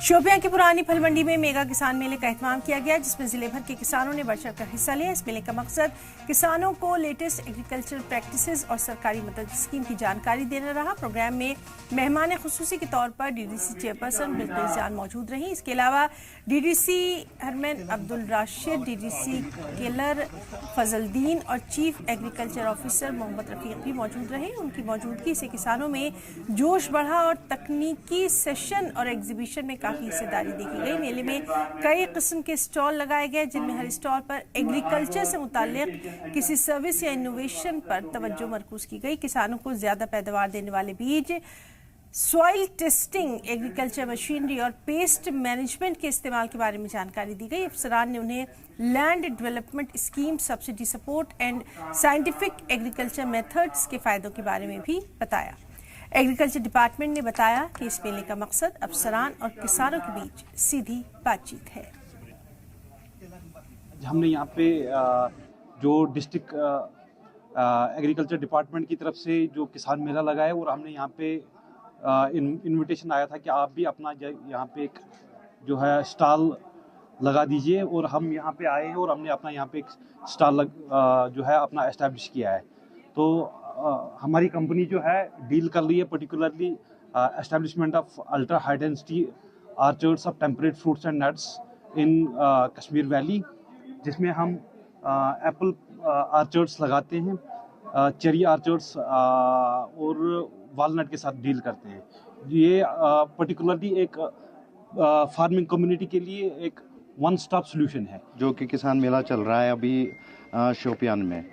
शोपियां की पुरानी फल मंडी में मेगा किसान मेले का एहतमाम किया गया, जिसमें जिले भर के किसानों ने बढ़ चढ़कर हिस्सा लिया। इस मेले का मकसद किसानों को लेटेस्ट एग्रीकल्चर प्रैक्टिसेस और सरकारी मदद स्कीम की जानकारी देना रहा। प्रोग्राम में मेहमान खुसूसी के तौर पर डीडीसी चेयरपर्सन बिल्किस जान मौजूद रही। इसके अलावा डीडीसी हरमैन अब्दुल राशिद, डीडीसी केलर फजलदीन और chief agriculture officer Mohammad Rafiq भी मौजूद रहे। उनकी मौजूदगी से किसानों में जोश बढ़ा और तकनीकी सेशन और एग्जीबिशन में काफी हिस्सेदारी देखी गई। मेले में कई किस्म के स्टॉल लगाए गए, जिनमें हर स्टॉल पर एग्रीकल्चर से मुताल्लिक किसी सर्विस या इनोवेशन पर तवज्जो मरकूज की गई। किसानों को ज्यादा पैदावार देने वाले बीज, सॉइल टेस्टिंग, एग्रीकल्चर मशीनरी और पेस्ट मैनेजमेंट के इस्तेमाल के बारे में जानकारी दी गई। अफसरान ने उन्हें land development scheme, subsidy support and scientific agriculture methods के फायदों के बारे में भी बताया। एग्रीकल्चर डिपार्टमेंट ने बताया कि इस मेले का मकसद अफसरान और किसानों के बीच सीधी बातचीत है। हमने यहाँ पे जो डिस्ट्रिक्ट एग्रीकल्चर डिपार्टमेंट की तरफ से जो किसान मेला लगा है, और हमने यहाँ पे इनविटेशन आया था कि आप भी अपना यहाँ पे एक जो है स्टॉल लगा दीजिए, और हम यहाँ पे आए हैं और हमने अपना यहाँ पे एक स्टॉल जो है अपना एस्टैब्लिश किया है। तो हमारी कंपनी जो है डील कर रही है particularly establishment of ultra high density orchards of temperate fruits and nuts in Kashmir valley, जिसमें हम एप्पल आर्चर्ड्स लगाते हैं, चेरी आर्चर्ड्स और वालनट के साथ डील करते हैं। ये पर्टिकुलरली एक फार्मिंग कम्युनिटी के लिए एक वन स्टॉप सॉल्यूशन है। जो कि किसान मेला चल रहा है अभी शोपियान में,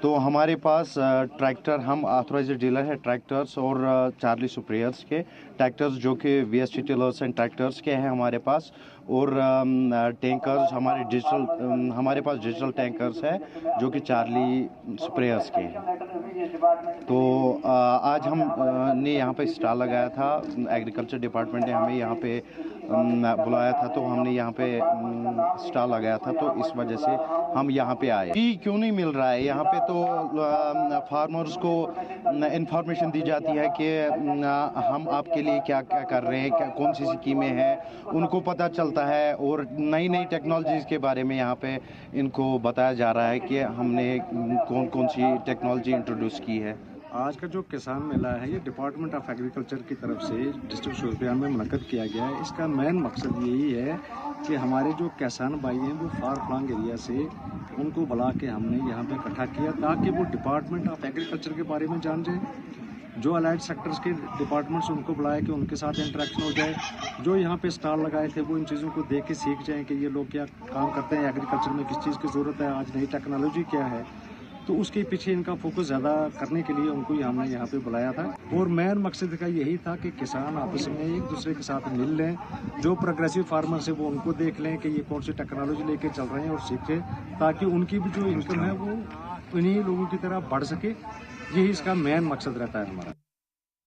तो हमारे पास ट्रैक्टर, हम ऑथराइज्ड डीलर है ट्रैक्टर्स और चार्ली सुप्रियर्स के ट्रैक्टर्स जो कि वीएसटी टिलर्स एंड ट्रैक्टर्स के हैं हमारे पास, और टैंकर्स हमारे पास डिजिटल टैंकर्स है जो कि चार्ली सुप्रियर्स के हैं। तो आज हम ने यहाँ पे स्टॉल लगाया था, एग्रीकल्चर डिपार्टमेंट ने हमें यहाँ पे बुलाया था, तो हमने यहाँ पे स्टॉल लगाया था, तो इस वजह से हम यहाँ पे आए। क्यों नहीं मिल रहा है यहाँ पे, तो फार्मर्स को इंफॉर्मेशन दी जाती है कि हम आपके लिए क्या क्या कर रहे हैं, कौन सी स्कीमें हैं, उनको पता चलता है, और नई नई टेक्नोलॉजीज़ के बारे में यहाँ पे इनको बताया जा रहा है कि हमने कौन कौन सी टेक्नोलॉजी इंट्रोड्यूस की है। आज का जो किसान मेला है ये डिपार्टमेंट ऑफ एग्रीकल्चर की तरफ से डिस्ट्रिक्ट शोपियान में मुनक्कद किया गया है। इसका मेन मकसद यही है कि हमारे जो किसान भाई हैं वो फार फ्लंग एरिया से उनको बुला के हमने यहाँ पे इकट्ठा किया, ताकि वो डिपार्टमेंट ऑफ एग्रीकल्चर के बारे में जान जाए। जो अलाइड सेक्टर्स के डिपार्टमेंट्स उनको बुलाया कि उनके साथ इंटरेक्शन हो जाए। जो यहाँ पे स्टॉल लगाए थे वो इन चीज़ों को देख के सीख जाएँ कि ये लोग क्या काम करते हैं, एग्रीकल्चर में किस चीज़ की ज़रूरत है, आज नई टेक्नोलॉजी क्या है। तो उसके पीछे इनका फोकस ज़्यादा करने के लिए उनको हमने यहाँ पे बुलाया था, और मेन मकसद का यही था कि किसान आपस में एक दूसरे के साथ मिल लें, जो प्रोग्रेसिव फार्मर्स है वो उनको देख लें कि ये कौन सी टेक्नोलॉजी लेके चल रहे हैं और सीखें, ताकि उनकी भी जो इनकम है वो उन्हीं लोगों की तरह बढ़ सके। यही इसका मेन मकसद रहता है हमारा।